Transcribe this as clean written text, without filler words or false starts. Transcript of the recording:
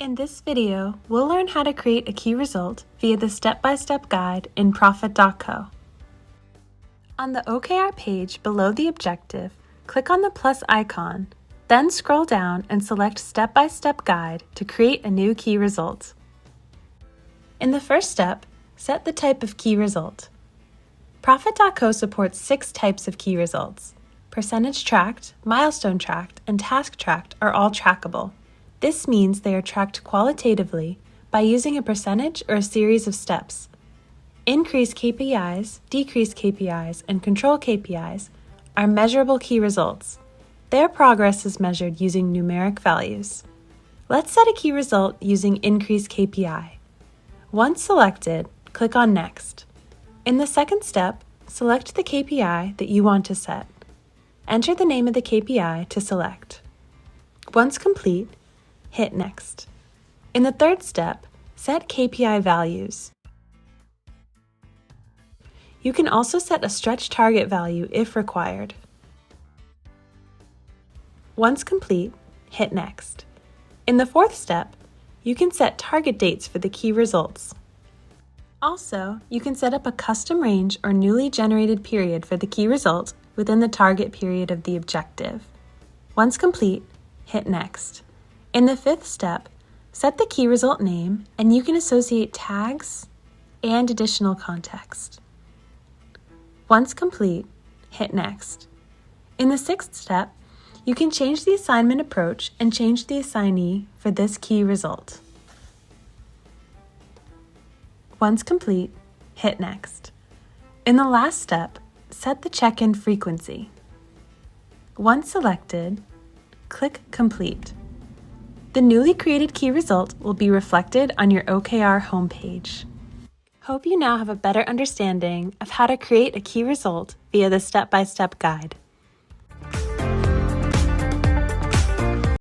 In this video, we'll learn how to create a key result via the step-by-step guide in Profit.co. On the OKR page below the objective, click on the plus icon, then scroll down and select Step-by-Step Guide to create a new key result. In the first step, set the type of key result. Profit.co supports 6 types of key results. Percentage tracked, milestone tracked, and task tracked are all trackable. This means they are tracked qualitatively by using a percentage or a series of steps. Increase KPIs, decrease KPIs, and control KPIs are measurable key results. Their progress is measured using numeric values. Let's set a key result using increase KPI. Once selected, click on Next. In the second step, select the KPI that you want to set. Enter the name of the KPI to select. Once complete, hit Next. In the third step, set KPI values. You can also set a stretch target value if required. Once complete, hit Next. In the fourth step, you can set target dates for the key results. Also, you can set up a custom range or newly generated period for the key result within the target period of the objective. Once complete, hit Next. In the fifth step, set the key result name and you can associate tags and additional context. Once complete, hit Next. In the sixth step, you can change the assignment approach and change the assignee for this key result. Once complete, hit Next. In the last step, set the check-in frequency. Once selected, click Complete. The newly created key result will be reflected on your OKR homepage. Hope you now have a better understanding of how to create a key result via the step-by-step guide.